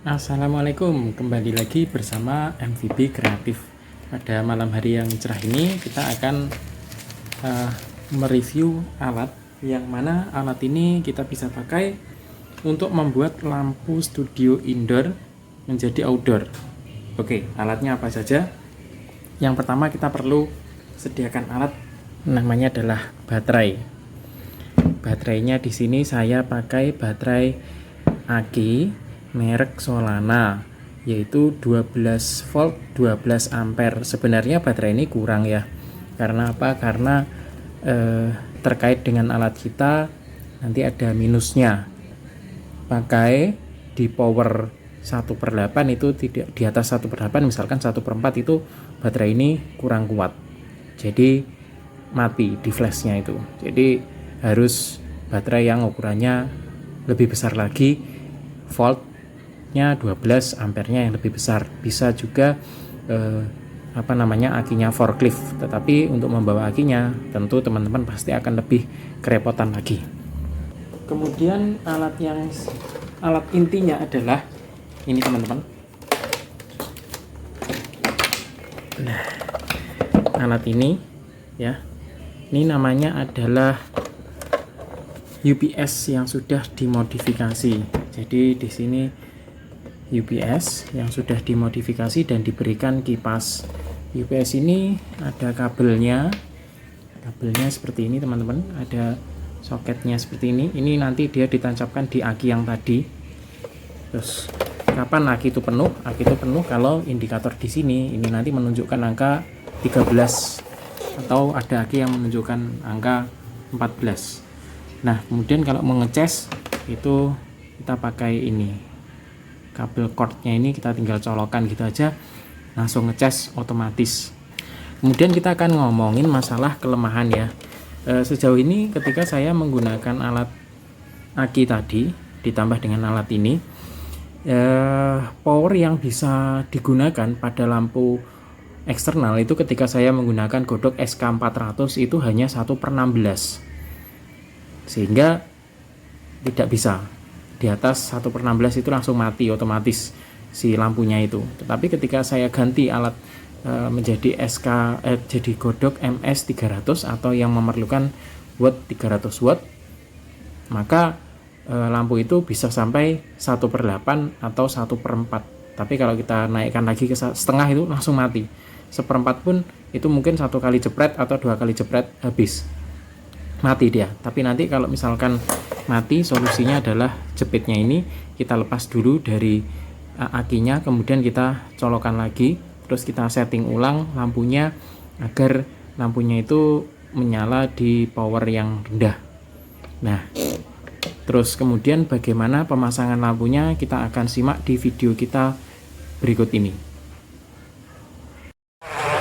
Assalamualaikum, kembali lagi bersama MVB Kreatif. Pada malam hari yang cerah ini kita akan mereview alat yang mana alat ini kita bisa pakai untuk membuat lampu studio indoor menjadi outdoor. Oke, alatnya apa saja? Yang pertama kita perlu sediakan alat, namanya adalah baterai. Baterainya di sini saya pakai baterai aki merek Solana, yaitu 12 volt 12 ampere. Sebenarnya baterai ini kurang ya, karena apa? Karena terkait dengan alat kita nanti ada minusnya. Pakai di power 1/8 itu tidak di atas 1/8, misalkan 1/4 itu baterai ini kurang kuat, jadi mati di flashnya itu. Jadi harus baterai yang ukurannya lebih besar lagi, volt 12 ampernya yang lebih besar. Bisa juga akinya forklift, tetapi untuk membawa akinya tentu teman-teman pasti akan lebih kerepotan lagi. Kemudian alat intinya adalah ini teman-teman. Nah, alat ini ya, ini namanya adalah UPS yang sudah dimodifikasi. Jadi di sini UPS yang sudah dimodifikasi dan diberikan kipas. UPS ini ada kabelnya seperti ini teman-teman, ada soketnya seperti ini. Ini nanti dia ditancapkan di aki yang tadi. Terus kapan aki itu penuh? Aki itu penuh kalau indikator di sini ini nanti menunjukkan angka 13 atau ada aki yang menunjukkan angka 14. Nah, kemudian kalau mau ngecas itu kita pakai ini. Kabel cordnya ini kita tinggal colokan gitu aja, langsung ngecas otomatis. Kemudian kita akan ngomongin masalah kelemahan ya. Sejauh ini ketika saya menggunakan alat aki tadi ditambah dengan alat ini, power yang bisa digunakan pada lampu eksternal itu ketika saya menggunakan godok SK400 itu hanya 1/16, sehingga tidak bisa di atas 1/16 itu langsung mati otomatis si lampunya itu. Tetapi ketika saya ganti alat menjadi jadi godok MS300 atau yang memerlukan watt 300 watt, maka lampu itu bisa sampai 1/8 atau 1/4. Tapi kalau kita naikkan lagi ke setengah itu langsung mati. 1/4 pun itu mungkin 1 kali jepret atau 2 kali jepret habis mati dia. Tapi nanti kalau misalkan mati, solusinya adalah jepitnya ini kita lepas dulu dari akinya, kemudian kita colokan lagi, terus kita setting ulang lampunya agar lampunya itu menyala di power yang rendah. Nah, terus kemudian bagaimana pemasangan lampunya kita akan simak di video kita berikut ini.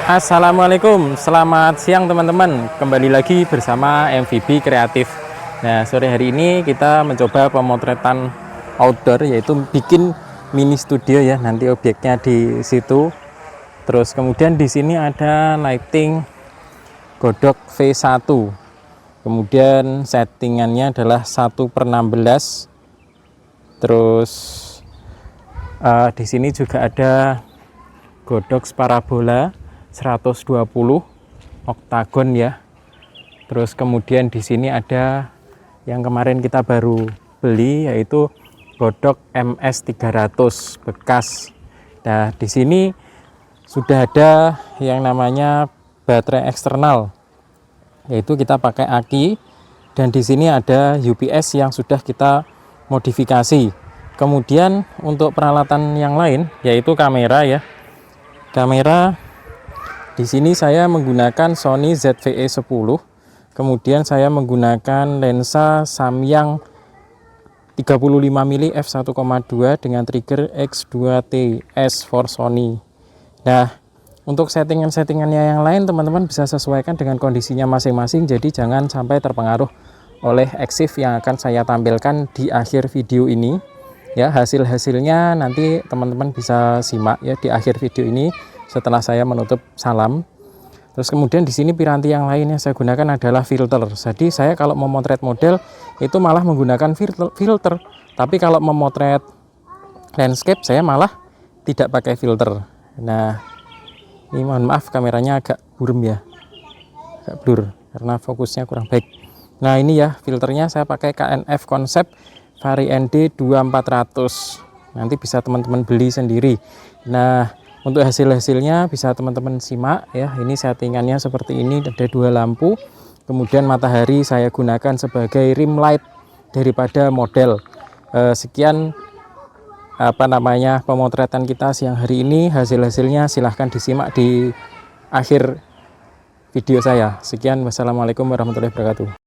Assalamualaikum, selamat siang teman-teman. Kembali lagi bersama MVB Kreatif. Nah, sore hari ini kita mencoba pemotretan outdoor, yaitu bikin mini studio ya, nanti objeknya di situ. Terus kemudian di sini ada lighting godok V1. Kemudian settingannya adalah 1/16. Terus di sini juga ada godok parabola 120 oktagon ya. Terus kemudian di sini ada yang kemarin kita baru beli, yaitu godok MS300 bekas. Nah, di sini sudah ada yang namanya baterai eksternal, yaitu kita pakai aki, dan di sini ada UPS yang sudah kita modifikasi. Kemudian untuk peralatan yang lain yaitu kamera ya. Kamera di sini saya menggunakan Sony ZV-E10. Kemudian saya menggunakan lensa Samyang 35mm f1,2 dengan trigger X2TS for Sony. Nah, untuk settingannya yang lain teman-teman bisa sesuaikan dengan kondisinya masing-masing, jadi jangan sampai terpengaruh oleh EXIF yang akan saya tampilkan di akhir video ini. Ya, hasil-hasilnya nanti teman-teman bisa simak ya di akhir video ini setelah saya menutup salam. Terus kemudian di sini piranti yang lain yang saya gunakan adalah filter. Jadi saya kalau memotret model itu malah menggunakan filter. Tapi kalau memotret landscape saya malah tidak pakai filter. Nah, ini mohon maaf kameranya agak buram ya, agak blur karena fokusnya kurang baik. Nah ini ya filternya saya pakai KNF Concept Vari ND 2400. Nanti bisa teman-teman beli sendiri. Nah untuk hasil-hasilnya bisa teman-teman simak ya. Ini settingannya seperti ini, ada 2 lampu. Kemudian matahari saya gunakan sebagai rim light daripada model. Sekian pemotretan kita siang hari ini. Hasil-hasilnya silahkan disimak di akhir video saya. Sekian, wassalamualaikum warahmatullahi wabarakatuh.